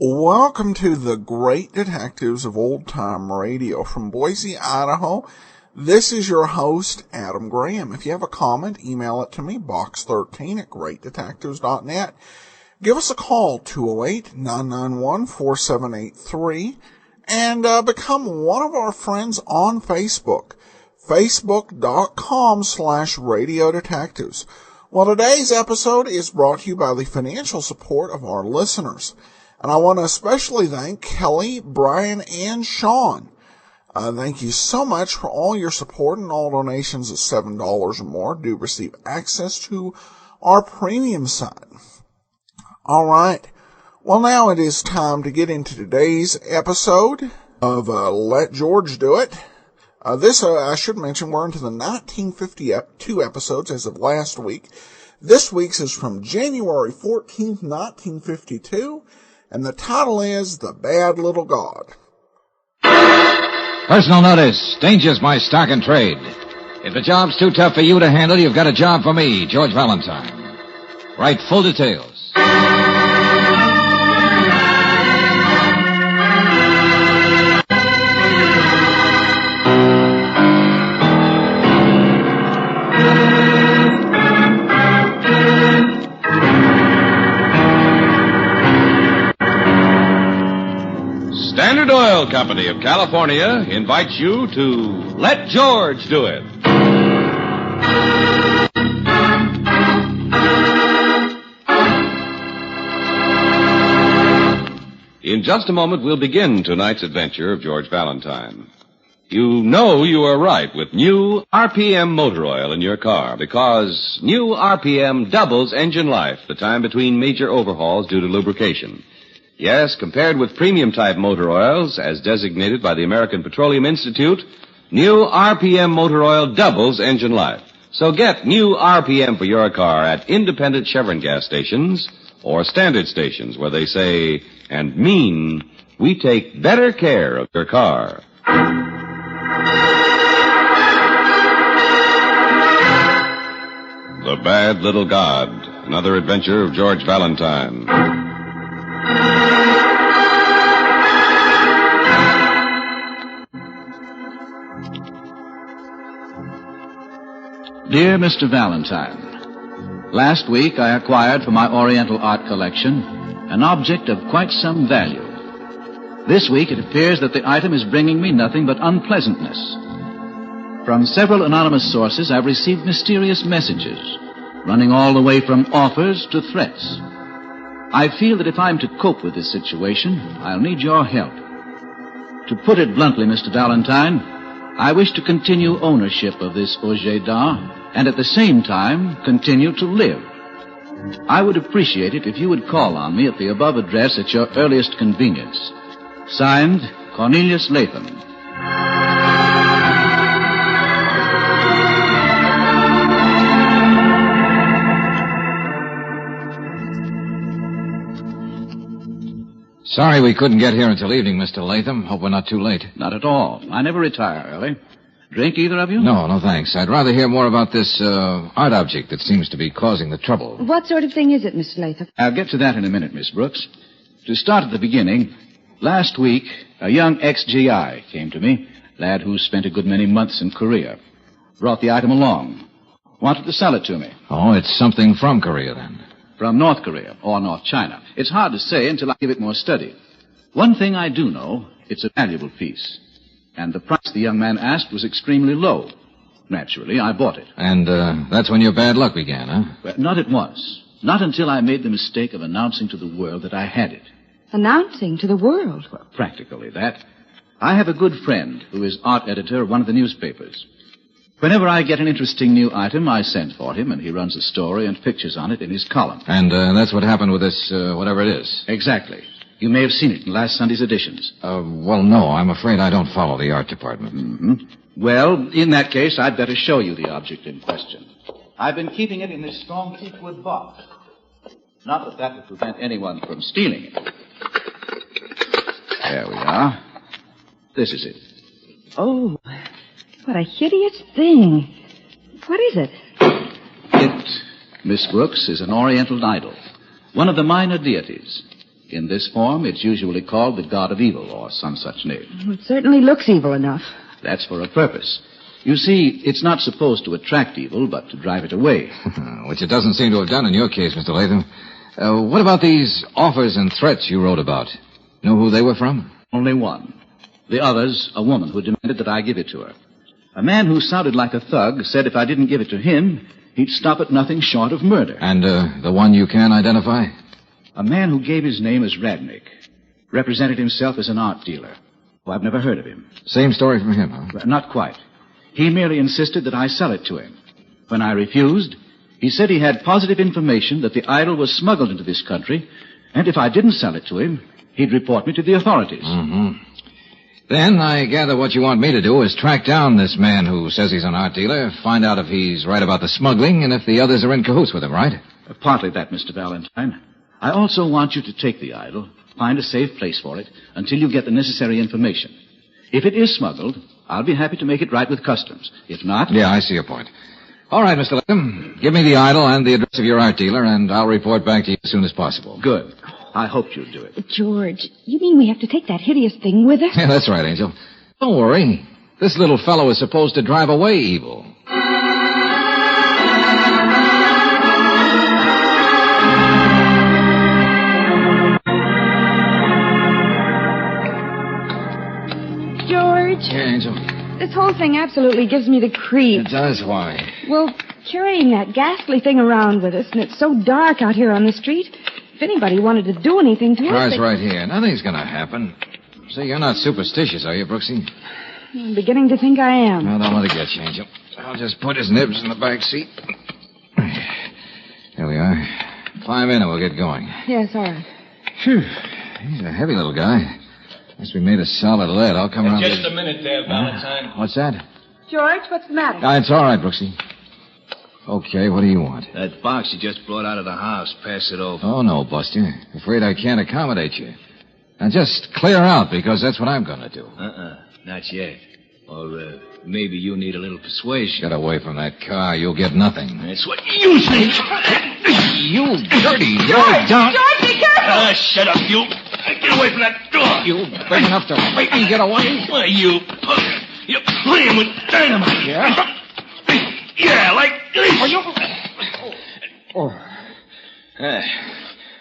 Welcome to the Great Detectives of Old Time Radio from Boise, Idaho. This is your host, Adam Graham. If you have a comment, email it to me, box13@greatdetectives.net. Give us a call, 208-991-4783, and become one of our friends on Facebook, facebook.com/Radio Detectives. Well, today's episode is brought to you by the financial support of our listeners. And I want to especially thank Kelly, Brian, and Sean. Thank you so much for all your support, and all donations of $7 or more do receive access to our premium site. All right. Well, now it is time to get into today's episode of Let George Do It. I should mention, we're into the 1952 episodes as of last week. This week's is from January 14th, 1952. And the title is The Bad Little God. Personal notice. Danger's my stock and trade. If the job's too tough for you to handle, you've got a job for me, George Valentine. Write full details. Standard Oil Company of California invites you to Let George Do It. In just a moment, we'll begin tonight's adventure of George Valentine. You know you are right with new RPM motor oil in your car, because new RPM doubles engine life, the time between major overhauls due to lubrication. Yes, compared with premium-type motor oils, as designated by the American Petroleum Institute, new RPM motor oil doubles engine life. So get new RPM for your car at independent Chevron gas stations or standard stations where they say and mean, we take better care of your car. The Bad Little God, another adventure of George Valentine. Dear Mr. Valentine, last week I acquired for my Oriental art collection an object of quite some value. This week it appears that the item is bringing me nothing but unpleasantness. From several anonymous sources I've received mysterious messages, running all the way from offers to threats. I feel that if I'm to cope with this situation, I'll need your help. To put it bluntly, Mr. Valentine, I wish to continue ownership of this objet d'art and at the same time continue to live. I would appreciate it if you would call on me at the above address at your earliest convenience. Signed, Cornelius Latham. Sorry we couldn't get here until evening, Mr. Latham. Hope we're not too late. Not at all. I never retire early. Drink, either of you? No, thanks. I'd rather hear more about this art object that seems to be causing the trouble. What sort of thing is it, Mr. Latham? I'll get to that in a minute, Miss Brooks. To start at the beginning, last week, a young ex-GI came to me, lad who spent a good many months in Korea. Brought the item along. Wanted to sell it to me. Oh, it's something from Korea, then. From North Korea, or North China. It's hard to say until I give it more study. One thing I do know, it's a valuable piece. And the price the young man asked was extremely low. Naturally, I bought it. And that's when your bad luck began, huh? Well, not at once. Not until I made the mistake of announcing to the world that I had it. Announcing to the world? Well, practically that. I have a good friend who is art editor of one of the newspapers. Whenever I get an interesting new item, I send for him, and he runs a story and pictures on it in his column. And that's what happened with this, whatever it is. Exactly. You may have seen it in last Sunday's editions. Well, no, I'm afraid I don't follow the art department. Mm-hmm. Well, in that case, I'd better show you the object in question. I've been keeping it in this strong teakwood box. Not that that would prevent anyone from stealing it. There we are. This is it. Oh, what a hideous thing. What is it? It, Miss Brooks, is an Oriental idol. One of the minor deities. In this form, it's usually called the god of evil, or some such name. It certainly looks evil enough. That's for a purpose. You see, it's not supposed to attract evil, but to drive it away. Which it doesn't seem to have done in your case, Mr. Latham. What about these offers and threats you wrote about? Know who they were from? Only one. The other's a woman who demanded that I give it to her. A man who sounded like a thug said if I didn't give it to him, he'd stop at nothing short of murder. And the one you can identify? A man who gave his name as Radnick. Represented himself as an art dealer. Well, I've never heard of him. Same story from him, huh? Not quite. He merely insisted that I sell it to him. When I refused, he said he had positive information that the idol was smuggled into this country, and if I didn't sell it to him, he'd report me to the authorities. Mm-hmm. Then I gather what you want me to do is track down this man who says he's an art dealer, find out if he's right about the smuggling, and if the others are in cahoots with him, right? Partly that, Mr. Valentine. I also want you to take the idol, find a safe place for it, until you get the necessary information. If it is smuggled, I'll be happy to make it right with customs. If not... Yeah, I see your point. All right, Mr. Latham. Give me the idol and the address of your art dealer, and I'll report back to you as soon as possible. Good. I hoped you'd do it. George, you mean we have to take that hideous thing with us? Yeah, that's right, Angel. Don't worry. This little fellow is supposed to drive away evil. Yeah, Angel. This whole thing absolutely gives me the creeps. It does, why? Well, carrying that ghastly thing around with us, and it's so dark out here on the street. If anybody wanted to do anything to us... Car's right here. Nothing's going to happen. Say, you're not superstitious, are you, Brooksy? I'm beginning to think I am. Well, don't let it get you, Angel. I'll just put his nibs in the back seat. There we are. Climb in and we'll get going. Yes, all right. Phew. He's a heavy little guy. Must be made of solid lead. I'll come around... Just a minute there, Valentine. What's that? George, what's the matter? It's all right, Brooksy. Okay, what do you want? That box you just brought out of the house. Pass it over. Oh, no, Buster. Afraid I can't accommodate you. Now, just clear out, because that's what I'm going to do. Not yet. Or maybe you need a little persuasion. Get away from that car. You'll get nothing. That's what you think. You dirty... George, be careful! Shut up, you. Get away from that door. You big enough to make me get away? Why, you're playing with dynamite. Yeah? Yeah, like this.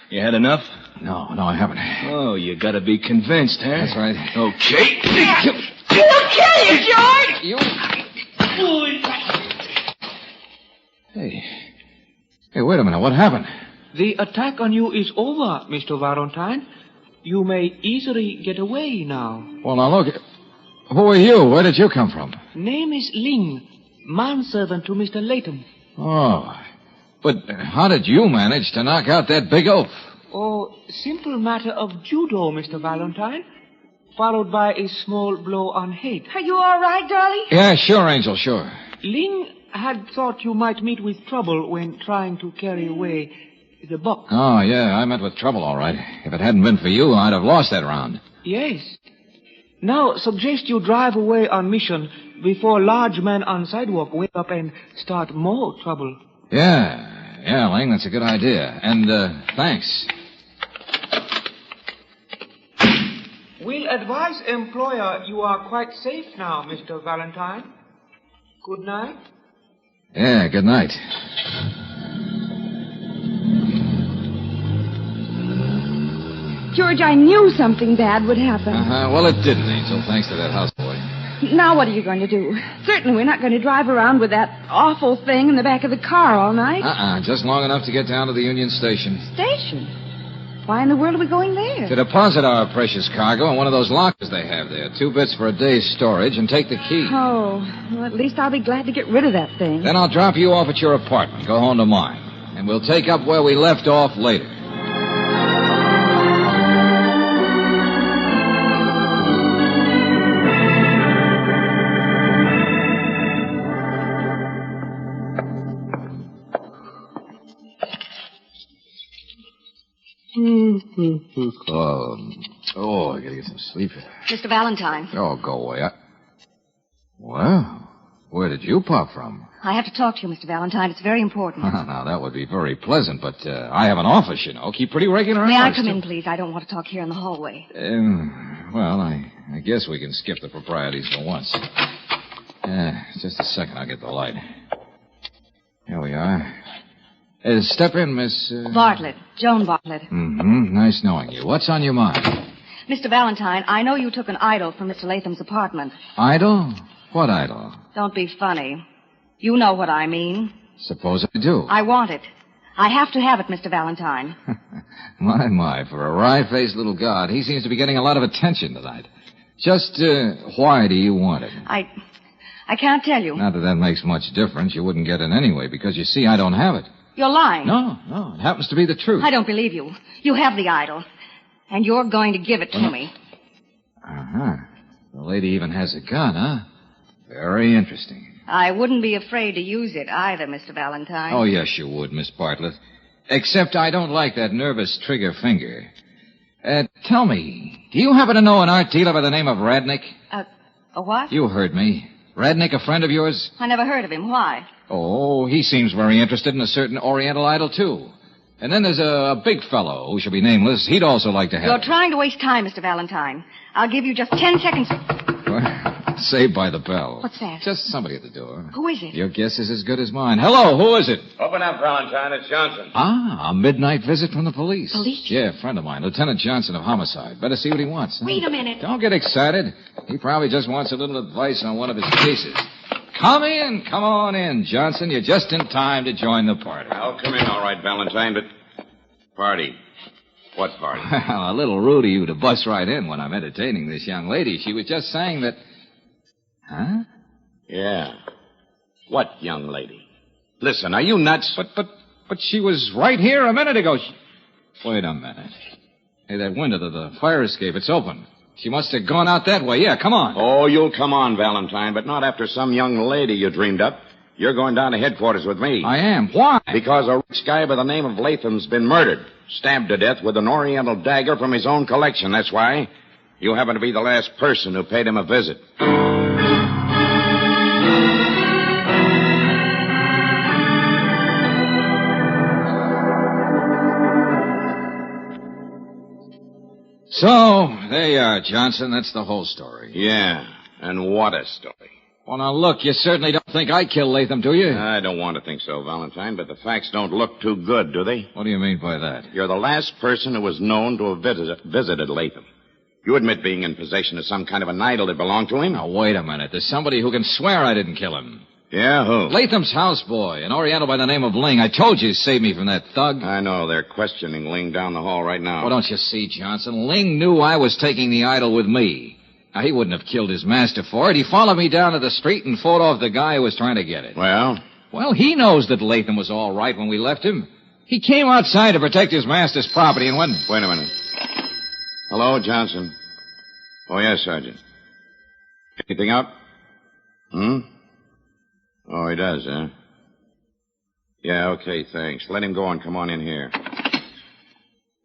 You had enough? No, I haven't. Oh, you gotta be convinced, huh? That's right. Okay. We'll kill you, George! You... Hey, wait a minute. What happened? The attack on you is over, Mr. Valentine. You may easily get away now. Well, now look. Who are you? Where did you come from? Name is Ling, manservant to Mr. Latham. Oh. But how did you manage to knock out that big oaf? Oh, simple matter of judo, Mr. Valentine. Followed by a small blow on head. Are you all right, darling? Yeah, sure, Angel, sure. Ling had thought you might meet with trouble when trying to carry away the box. Oh, yeah, I met with trouble, all right. If it hadn't been for you, I'd have lost that round. Yes. Now, suggest you drive away on mission before large men on sidewalk wake up and start more trouble. Yeah, Ling, that's a good idea. And, thanks. We'll advise employer you are quite safe now, Mr. Valentine. Good night. Yeah, good night. George, I knew something bad would happen. Well, it didn't, Angel, thanks to that houseboy. Now what are you going to do? Certainly we're not going to drive around with that awful thing in the back of the car all night. Just long enough to get down to the Union Station. Station? Why in the world are we going there? To deposit our precious cargo in one of those lockers they have there. 2 bits for a day's storage and take the key. Oh, well, at least I'll be glad to get rid of that thing. Then I'll drop you off at your apartment. Go home to mine. And we'll take up where we left off later. I gotta get some sleep here. Mr. Valentine, Oh, go away. Well, where did you pop from? I have to talk to you, Mr. Valentine. It's very important. Now, that would be very pleasant, but I have an office, you know. Keep pretty regular May I hours. come in, please? I don't want to talk here in the hallway. Well, I guess we can skip the proprieties for once. Just a second, I'll get the light. Here we are. Step in, Miss... Bartlett. Joan Bartlett. Mm-hmm. Nice knowing you. What's on your mind? Mr. Valentine, I know you took an idol from Mr. Latham's apartment. Idol? What idol? Don't be funny. You know what I mean. Suppose I do. I want it. I have to have it, Mr. Valentine. My, for a wry-faced little god, he seems to be getting a lot of attention tonight. Just, why do you want it? I can't tell you. Not that that makes much difference. You wouldn't get it anyway, because you see, I don't have it. You're lying. No, it happens to be the truth. I don't believe you. You have the idol. And you're going to give it to me. Uh-huh. The lady even has a gun, huh? Very interesting. I wouldn't be afraid to use it either, Mr. Valentine. Oh, yes, you would, Miss Bartlett. Except I don't like that nervous trigger finger. Tell me, do you happen to know an art dealer by the name of Radnick? A what? You heard me. Radnick, a friend of yours? I never heard of him. Why? Oh, he seems very interested in a certain Oriental idol, too. And then there's a big fellow who shall be nameless. He'd also like to have You're it. trying to waste time, Mr. Valentine. I'll give you just 10 seconds. Saved by the bell. What's that? Just somebody at the door. Who is it? Your guess is as good as mine. Hello, who is it? Open up, Valentine. It's Johnson. A midnight visit from the police. Police? Yeah, a friend of mine, Lieutenant Johnson of Homicide. Better see what he wants. Huh? Wait a minute. Don't get excited. He probably just wants a little advice on one of his cases. Come on in, Johnson. You're just in time to join the party. I'll come in all right, Valentine, but... Party? What party? Well, a little rude of you to bust right in when I'm entertaining this young lady. She was just saying that... Huh? Yeah. What young lady? Listen, are you nuts? But she was right here a minute ago. Wait a minute. Hey, that window to the fire escape, it's open. She must have gone out that way. Yeah, come on. Oh, you'll come on, Valentine, but not after some young lady you dreamed up. You're going down to headquarters with me. I am. Why? Because a rich guy by the name of Latham's been murdered. Stabbed to death with an oriental dagger from his own collection, that's why. You happen to be the last person who paid him a visit. So, there you are, Johnson. That's the whole story. Yeah, and what a story. Well, now, look, you certainly don't think I killed Latham, do you? I don't want to think so, Valentine, but the facts don't look too good, do they? What do you mean by that? You're the last person who was known to have visited Latham. You admit being in possession of some kind of an idol that belonged to him? Now, wait a minute. There's somebody who can swear I didn't kill him. Yeah, who? Latham's houseboy, an Oriental by the name of Ling. I told you he saved me from that thug. I know. They're questioning Ling down the hall right now. Well, don't you see, Johnson? Ling knew I was taking the idol with me. Now, he wouldn't have killed his master for it. He followed me down to the street and fought off the guy who was trying to get it. Well? Well, he knows that Latham was all right when we left him. He came outside to protect his master's property and when... Wait a minute. Hello, Johnson. Oh, yes, Sergeant. Anything up? Oh, he does, huh? Yeah, okay, thanks. Let him go and come on in here.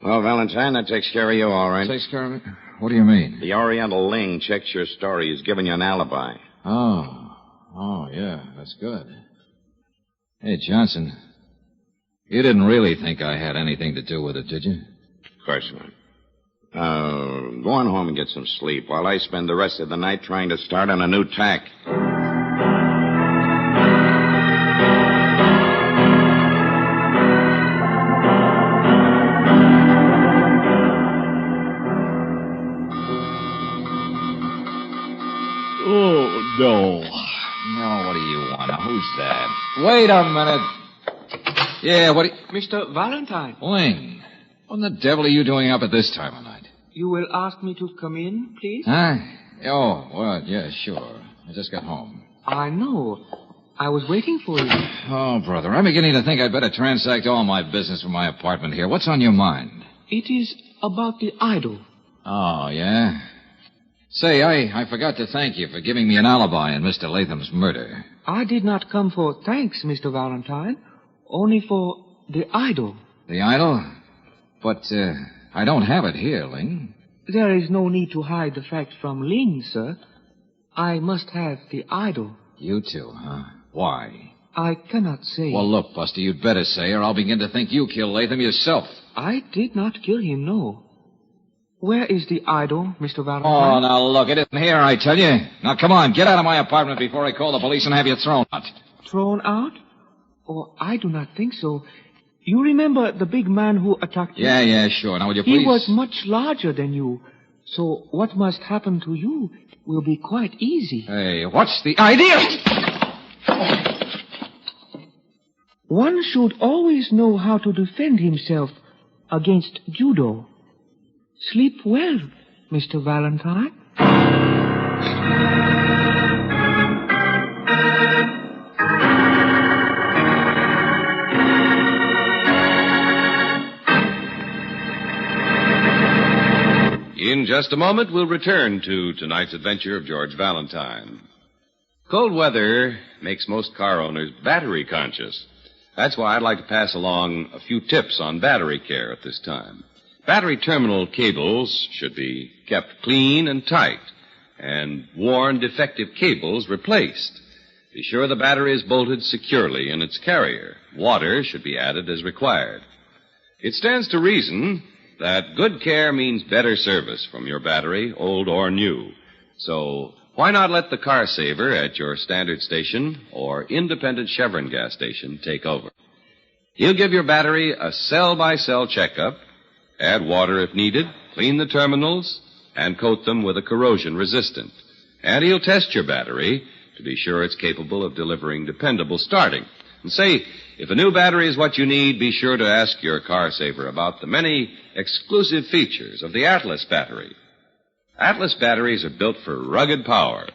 Well, Valentine, that takes care of you, all right. Takes care of me? What do you mean? The Oriental Ling checks your story. He's given you an alibi. Oh, yeah, that's good. Hey, Johnson, you didn't really think I had anything to do with it, did you? Of course not. Go on home and get some sleep while I spend the rest of the night trying to start on a new tack. Oh, no. No, what do you want? Now, who's that? Wait a minute. Yeah, what do you... Mr. Valentine, Ling, what in the devil are you doing up at this time of night? you will ask me to come in, please? Huh? Oh, well, yeah, sure. I just got home. I know. I was waiting for you. Oh, brother, I'm beginning to think I'd better transact all my business from my apartment here. What's on your mind? It is about the idol. Oh, yeah? Say, I forgot to thank you for giving me an alibi in Mr. Latham's murder. I did not come for thanks, Mr. Valentine. Only for the idol. The idol? But, I don't have it here, Ling. There is no need to hide the fact from Ling, sir. I must have the idol. You too, huh? Why? I cannot say. Well, look, Buster, you'd better say, or I'll begin to think you killed Latham yourself. I did not kill him, no. Where is the idol, Mr. Oh, Valentine? now look, it isn't here, I tell you. Now, come on, get out of my apartment before I call the police and have you thrown out. Thrown out? Oh, I do not think so. You remember the big man who attacked you? Yeah, sure. Now, will you please... He was much larger than you. So what must happen to you will be quite easy. Hey, what's the idea? One should always know how to defend himself against judo. Sleep well, Mr. Valentine. In just a moment, we'll return to tonight's adventure of George Valentine. Cold weather makes most car owners battery conscious. That's why I'd like to pass along a few tips on battery care at this time. Battery terminal cables should be kept clean and tight, and worn, defective cables replaced. Be sure the battery is bolted securely in its carrier. Water should be added as required. It stands to reason that good care means better service from your battery, old or new. So why not let the car saver at your standard station or independent Chevron gas station take over? He'll give your battery a cell-by-cell checkup, add water if needed, clean the terminals, and coat them with a corrosion resistant. And he'll test your battery to be sure it's capable of delivering dependable starting. And say, if a new battery is what you need, be sure to ask your car saver about the many exclusive features of the Atlas battery. Atlas batteries are built for rugged power,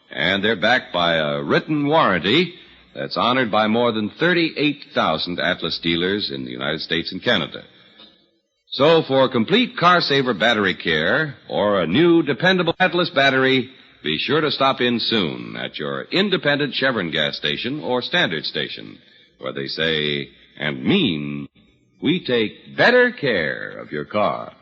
and they're backed by a written warranty that's honored by more than 38,000 Atlas dealers in the United States and Canada. So for complete car saver battery care or a new dependable Atlas battery, be sure to stop in soon at your independent Chevron gas station or standard station, where they say and mean, we take better care of your car.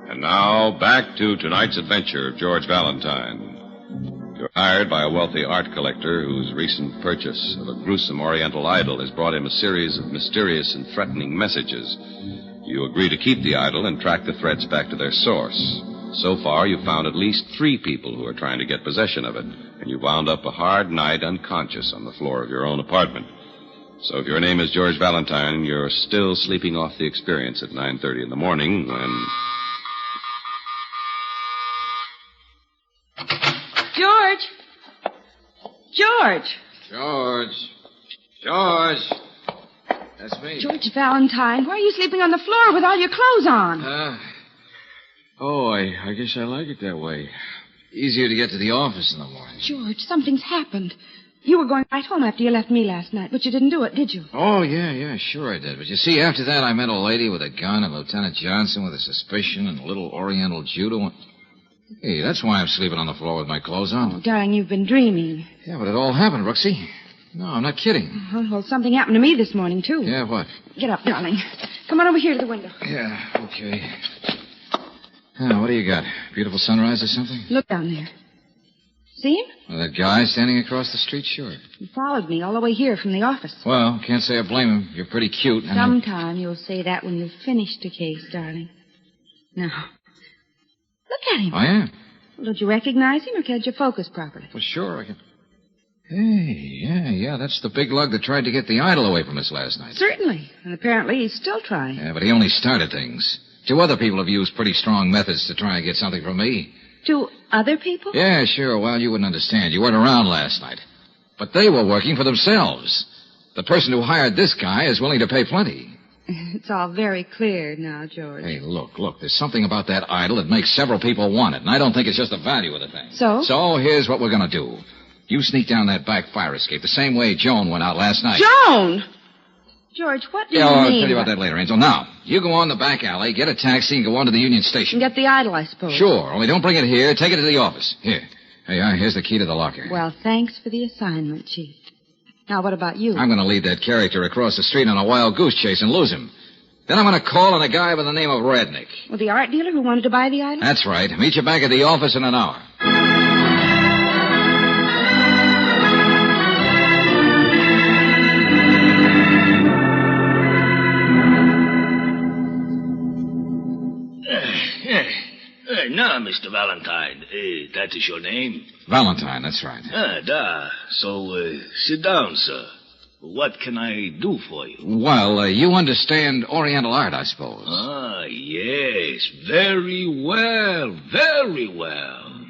And now, back to tonight's adventure of George Valentine. You're hired by a wealthy art collector whose recent purchase of a gruesome Oriental idol has brought him a series of mysterious and threatening messages. You agree to keep the idol and track the threats back to their source. So far, you've found at least 3 people who are trying to get possession of it, and you wound up a hard night unconscious on the floor of your own apartment. So if your name is George Valentine, you're still sleeping off the experience at 9:30 in the morning when... George! George! George! That's me. George Valentine, why are you sleeping on the floor with all your clothes on? I guess I like it that way. Easier to get to the office in the morning. George, something's happened. You were going right home after you left me last night, but you didn't do it, did you? Oh, yeah, sure I did. But you see, after that, I met a lady with a gun and Lieutenant Johnson with a suspicion and a little Oriental judo. Hey, that's why I'm sleeping on the floor with my clothes on. Oh, darling, you've been dreaming. Yeah, but it all happened, Roxy. No, I'm not kidding. Well, something happened to me this morning, too. Yeah, what? Get up, darling. Come on over here to the window. Yeah, okay. What do you got? Beautiful sunrise or something? Look down there. See him? Well, that guy standing across the street? Sure. He followed me all the way here from the office. Well, can't say I blame him. You're pretty cute. And Sometime you'll say that when you've finished the case, darling. Now, look at him. I am. Well, don't you recognize him, or can't you focus properly? Well, sure, I can... Hey, yeah, that's the big lug that tried to get the idol away from us last night. Certainly. And apparently he's still trying. Yeah, but he only started things. 2 other people have used pretty strong methods to try and get something from me. 2 other people? Yeah, sure. Well, you wouldn't understand. You weren't around last night. But they were working for themselves. The person who hired this guy is willing to pay plenty. It's all very clear now, George. Hey, look. There's something about that idol that makes several people want it, and I don't think it's just the value of the thing. So? So here's what we're going to do. You sneak down that back fire escape the same way Joan went out last night. Joan! George, what do you I'll mean? tell you about that later, Angel. Now, you go on the back alley, get a taxi, and go on to the Union Station. And get the idol, I suppose. Sure, only don't bring it here. Take it to the office. Here. There you are. Here's the key to the locker. Well, thanks for the assignment, Chief. Now, what about you? I'm going to lead that character across the street on a wild goose chase and lose him. Then I'm going to call on a guy by the name of Radnick. Well, the art dealer who wanted to buy the idol? That's right. Meet you back at the office in an hour. Now, Mr. Valentine, that is your name? Valentine, that's right. So, sit down, sir. What can I do for you? Well, you understand Oriental art, I suppose. Yes. Very well. Very well.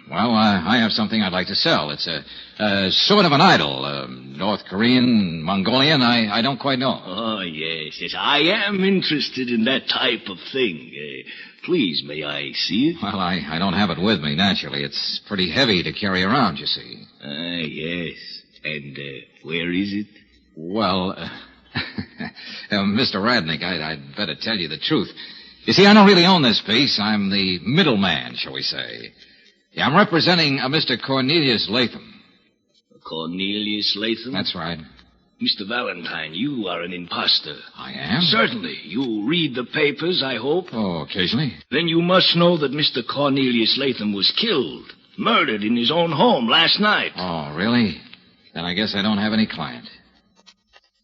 Well, I have something I'd like to sell. It's a sort of an idol. North Korean, Mongolian, I don't quite know. Yes. I am interested in that type of thing. Please, may I see it? Well, I don't have it with me, naturally. It's pretty heavy to carry around, you see. Yes. And where is it? Well, Mr. Radnick, I'd better tell you the truth. You see, I don't really own this piece. I'm the middleman, shall we say. Yeah, I'm representing a Mr. Cornelius Latham. Cornelius Latham? That's right. Mr. Valentine, you are an imposter. I am? Certainly. You read the papers, I hope. Oh, occasionally. Then you must know that Mr. Cornelius Latham was killed, murdered in his own home last night. Oh, really? Then I guess I don't have any client.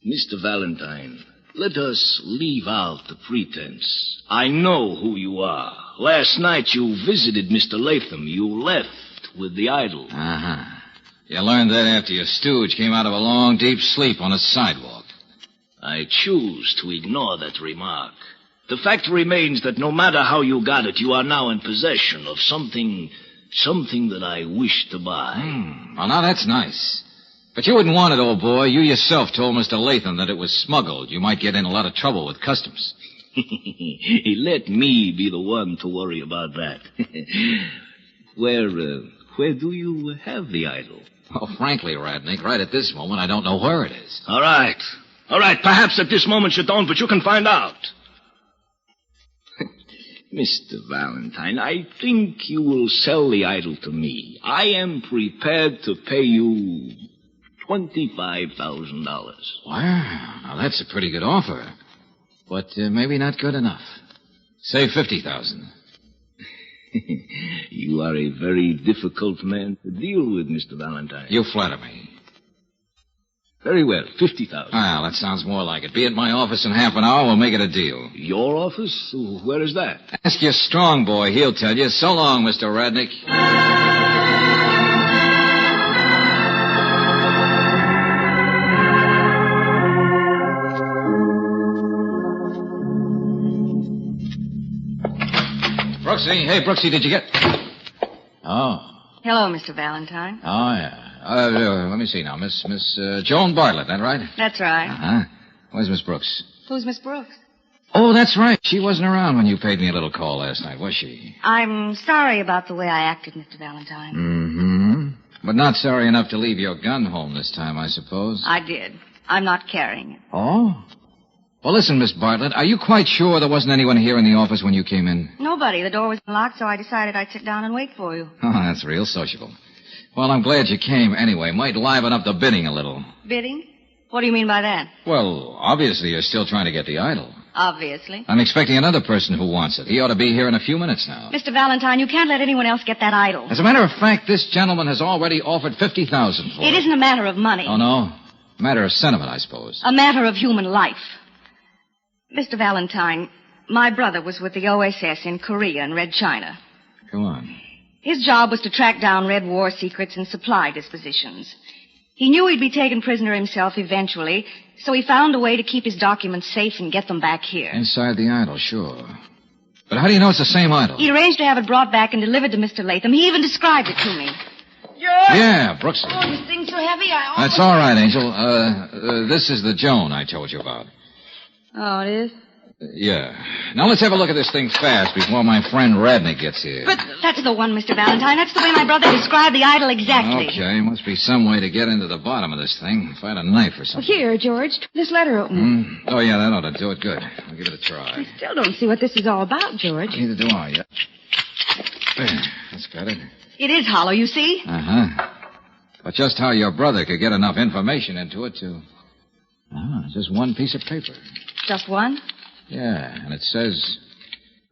Mr. Valentine, let us leave out the pretense. I know who you are. Last night you visited Mr. Latham. You left with the idol. Uh-huh. You learned that after your stooge came out of a long, deep sleep on a sidewalk. I choose to ignore that remark. The fact remains that no matter how you got it, you are now in possession of something that I wish to buy. Well, now that's nice. But you wouldn't want it, old boy. You yourself told Mr. Latham that it was smuggled. You might get in a lot of trouble with customs. Let me be the one to worry about that. Where do you have the idol? Oh, frankly, Radnick, right at this moment, I don't know where it is. All right. Perhaps at this moment you don't, but you can find out. Mr. Valentine, I think you will sell the idol to me. I am prepared to pay you $25,000. Wow, now that's a pretty good offer. But maybe not good enough. Say $50,000. You are a very difficult man to deal with, Mr. Valentine. You flatter me. Very well, $50,000. Well, that sounds more like it. Be at my office in half an hour, we'll make it a deal. Your office? Where is that? Ask your strong boy, he'll tell you. So long, Mr. Radnick. Brooksy, hey, Brooksy, did you get... Oh. Hello, Mr. Valentine. Oh, yeah. Let me see now. Miss Joan Bartlett, that right? That's right. Uh-huh. Where's Miss Brooks? Who's Miss Brooks? Oh, that's right. She wasn't around when you paid me a little call last night, was she? I'm sorry about the way I acted, Mr. Valentine. Mm-hmm. But not sorry enough to leave your gun home this time, I suppose. I did. I'm not carrying it. Oh? Well, listen, Miss Bartlett, are you quite sure there wasn't anyone here in the office when you came in? Nobody. The door was locked, so I decided I'd sit down and wait for you. Oh, that's real sociable. Well, I'm glad you came anyway. Might liven up the bidding a little. Bidding? What do you mean by that? Well, obviously you're still trying to get the idol. Obviously. I'm expecting another person who wants it. He ought to be here in a few minutes now. Mr. Valentine, you can't let anyone else get that idol. As a matter of fact, this gentleman has already offered $50,000 for it. It isn't a matter of money. Oh, no? A matter of sentiment, I suppose. A matter of human life. Mr. Valentine, my brother was with the OSS in Korea and Red China. Go on. His job was to track down Red war secrets and supply dispositions. He knew he'd be taken prisoner himself eventually, so he found a way to keep his documents safe and get them back here. Inside the idol, sure. But how do you know it's the same idol? He arranged to have it brought back and delivered to Mr. Latham. He even described it to me. Yeah, Brooks. Oh, this thing's so heavy, I almost... That's all right, Angel. This is the Joan I told you about. Oh, it is? Yeah. Now let's have a look at this thing fast before my friend Radnick gets here. But that's the one, Mr. Valentine. That's the way my brother described the idol exactly. Okay, must be some way to get into the bottom of this thing. If I had a knife or something. Here, George, this letter open. Oh, yeah, that ought to do it. Good. I'll give it a try. I still don't see what this is all about, George. Neither do I, yet. There, that's got it. It is hollow, you see? Uh-huh. But just how your brother could get enough information into it to... just one piece of paper. Just one? Yeah, and it says...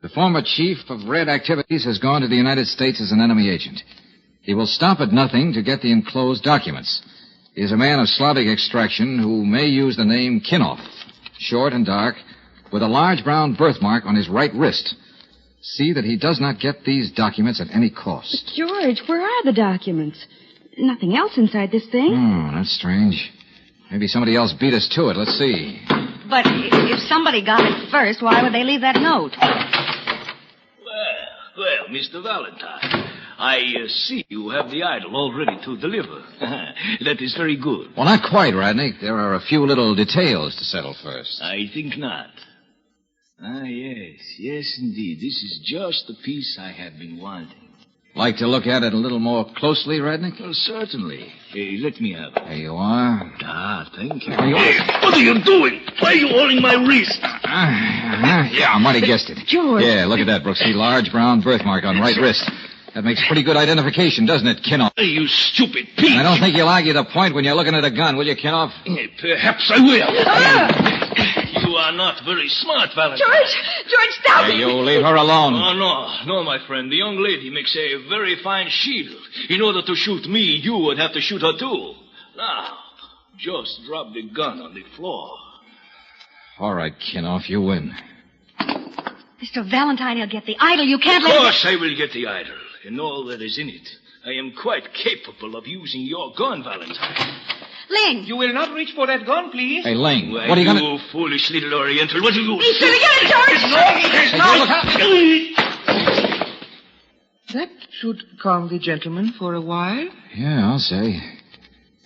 The former chief of Red Activities has gone to the United States as an enemy agent. He will stop at nothing to get the enclosed documents. He is a man of Slavic extraction who may use the name Kinov, short and dark, with a large brown birthmark on his right wrist. See that he does not get these documents at any cost. George, where are the documents? Nothing else inside this thing. That's strange. Maybe somebody else beat us to it. Let's see. But if somebody got it first, why would they leave that note? Well, Mr. Valentine, I see you have the idol all ready to deliver. That is very good. Well, not quite, Radnick. There are a few little details to settle first. I think not. Yes, indeed. This is just the piece I have been wanting. Like to look at it a little more closely, Radnick? Well, certainly. Let me have it. There you are. Thank you. Hey, what are you doing? Why are you holding my wrist? Yeah, I might have guessed it. George. Yeah, look at that, Brooks. See, large brown birthmark on right wrist. That makes pretty good identification, doesn't it, Kinnoff? You stupid peach. I don't think you'll argue the point when you're looking at a gun, will you, Kinnoff? Perhaps I will. You are not very smart, Valentine. George, stop Hey, you leave her alone. Oh, no, my friend. The young lady makes a very fine shield. In order to shoot me, you would have to shoot her, too. Now, just drop the gun on the floor. All right, Kinnoff, you win. Mr. Valentine, he'll get the idol. You can't Of let course I will get the idol, and all that is in it. I am quite capable of using your gun, Valentine. Ling! You will not reach for that gun, please. Hey, Ling, Why, what are you going You foolish little Oriental, what are you... He's gonna get it, George! No, he is not. to... That should calm the gentleman for a while. Yeah, I'll say.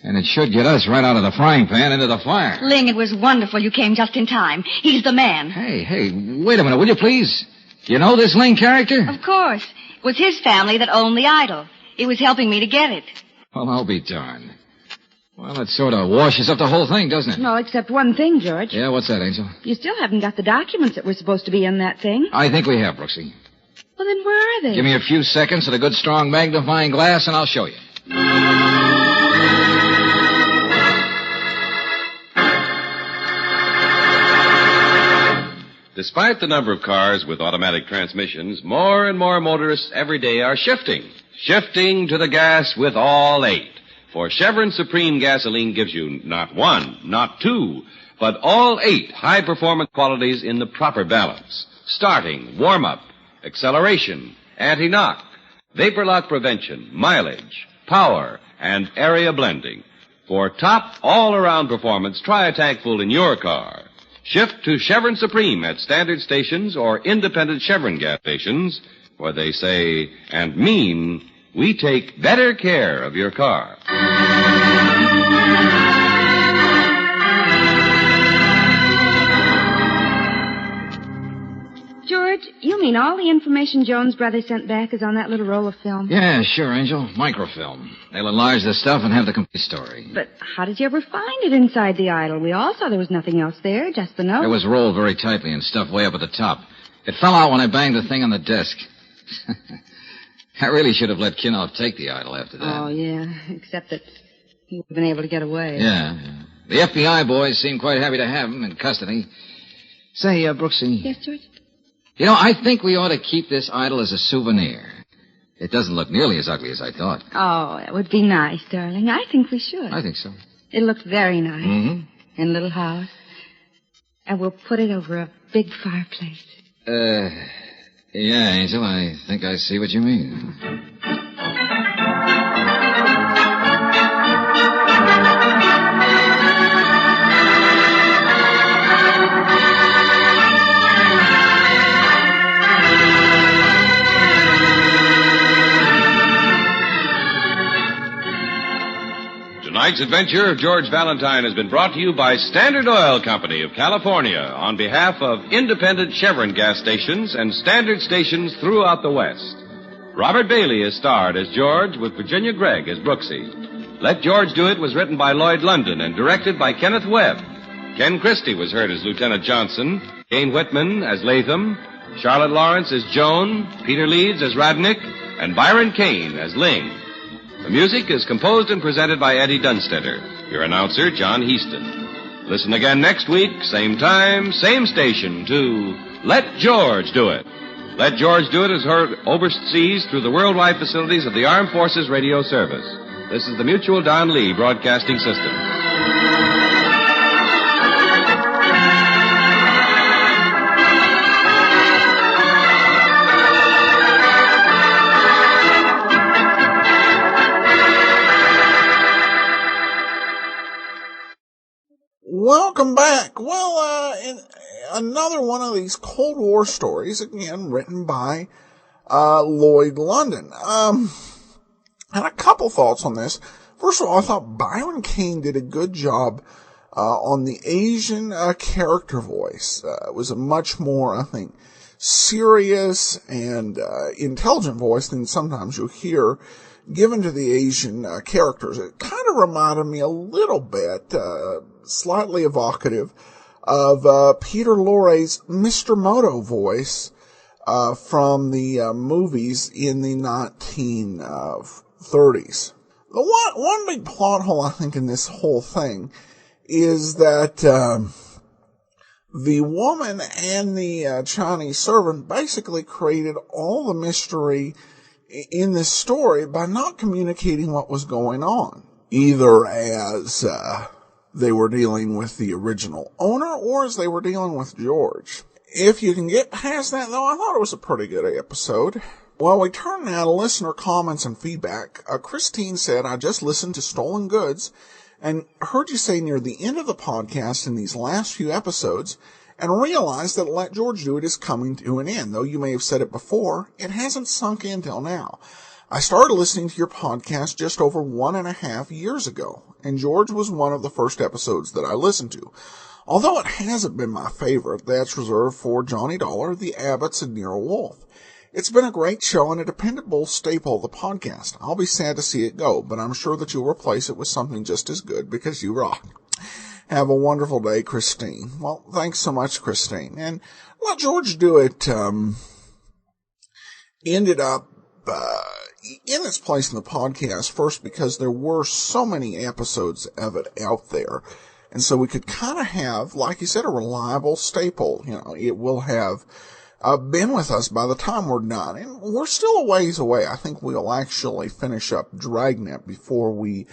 And it should get us right out of the frying pan into the fire. Ling, it was wonderful you came just in time. He's the man. Hey, wait a minute, will you please? You know this Ling character? Of course. It was his family that owned the idol. He was helping me to get it. Well, I'll be darned. Well, that sort of washes up the whole thing, doesn't it? No, except one thing, George. Yeah, what's that, Angel? You still haven't got the documents that were supposed to be in that thing. I think we have, Brooksy. Well, then where are they? Give me a few seconds and a good strong magnifying glass, and I'll show you. Despite the number of cars with automatic transmissions, more and more motorists every day are shifting to the gas with all 8. For Chevron Supreme gasoline gives you not 1, not 2, but all 8 high-performance qualities in the proper balance. Starting, warm-up, acceleration, anti-knock, vapor lock prevention, mileage, power, and area blending. For top all-around performance, try a tank full in your car. Shift to Chevron Supreme at standard stations or independent Chevron gas stations, where they say and mean, we take better care of your car. George, you mean all the information Jones' brother sent back is on that little roll of film? Yeah, sure, Angel. Microfilm. They'll enlarge the stuff and have the complete story. But how did you ever find it inside the idol? We all saw there was nothing else there, just the note. It was rolled very tightly and stuffed way up at the top. It fell out when I banged the thing on the desk. I really should have let Kinnoff take the idol after that. Oh, yeah, except that he would have been able to get away. Yeah. The FBI boys seem quite happy to have him in custody. Say, Brooksy. Yes, George? You know, I think we ought to keep this idol as a souvenir. It doesn't look nearly as ugly as I thought. Oh, that would be nice, darling. I think we should. I think so. It looks very nice. Mm-hmm. In a little house. And we'll put it over a big fireplace. Yeah, Angel, I think I see what you mean. Tonight's adventure of George Valentine has been brought to you by Standard Oil Company of California on behalf of independent Chevron gas stations and Standard stations throughout the West. Robert Bailey is starred as George with Virginia Gregg as Brooksy. Let George Do It was written by Lloyd London and directed by Kenneth Webb. Ken Christie was heard as Lieutenant Johnson, Kane Whitman as Latham, Charlotte Lawrence as Joan, Peter Leeds as Radnick, and Byron Kane as Ling. The music is composed and presented by Eddie Dunstetter. Your announcer, John Heaston. Listen again next week, same time, same station, to Let George Do It. Let George Do It is heard overseas through the worldwide facilities of the Armed Forces Radio Service. This is the Mutual Don Lee Broadcasting System. Welcome back. Well, in another one of these Cold War stories, again, written by Lloyd London. And a couple thoughts on this. First of all, I thought Byron Kane did a good job on the Asian character voice. It was a much more, I think, serious and intelligent voice than sometimes you'll hear given to the Asian characters. It kind of reminded me a little bit, slightly evocative, of Peter Lorre's Mr. Moto voice from the movies in the 1930s. The one big plot hole, I think, in this whole thing is that the woman and the Chinese servant basically created all the mystery in this story by not communicating what was going on, either as they were dealing with the original owner or as they were dealing with George. If you can get past that, though, I thought it was a pretty good episode. Well, we turn now to listener comments and feedback. Christine said, I just listened to Stolen Goods and heard you say near the end of the podcast in these last few episodes and realized that Let George Do It is coming to an end. Though you may have said it before, it hasn't sunk in till now. I started listening to your podcast just over 1.5 years ago, and George was one of the first episodes that I listened to. Although it hasn't been my favorite, that's reserved for Johnny Dollar, the Abbotts, and Nero Wolfe. It's been a great show and a dependable staple of the podcast. I'll be sad to see it go, but I'm sure that you'll replace it with something just as good because you rock. Have a wonderful day, Christine. Well, thanks so much, Christine. And Let George Do It ended up in its place in the podcast first because there were so many episodes of it out there. And so we could kind of have, like you said, a reliable staple. You know, it will have been with us by the time we're done. And we're still a ways away. I think we'll actually finish up Dragnet before we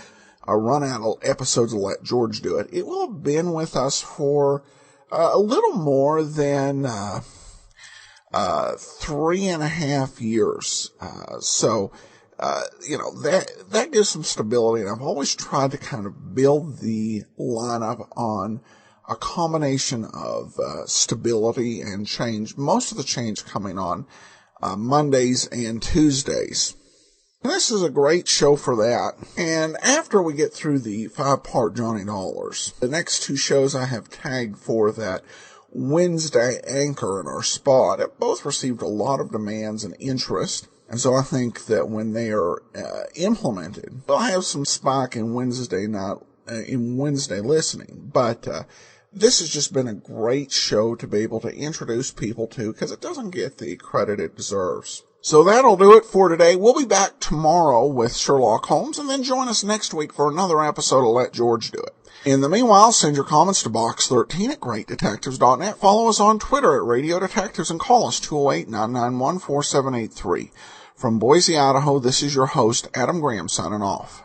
run out of episodes of Let George Do It. It will have been with us for a little more than 3.5 years. So that gives some stability, and I've always tried to kind of build the lineup on a combination of stability and change, most of the change coming on Mondays and Tuesdays. And this is a great show for that. And after we get through the 5-part Johnny Dollars, the next 2 shows I have tagged for that Wednesday anchor in our spot have both received a lot of demands and interest. And so I think that when they are implemented, they'll have some spike in Wednesday listening. But this has just been a great show to be able to introduce people to because it doesn't get the credit it deserves. So that'll do it for today. We'll be back tomorrow with Sherlock Holmes, and then join us next week for another episode of Let George Do It. In the meanwhile, send your comments to box13 at greatdetectives.net. Follow us on Twitter at Radio Detectives and call us 208-991-4783. From Boise, Idaho, this is your host, Adam Graham, signing off.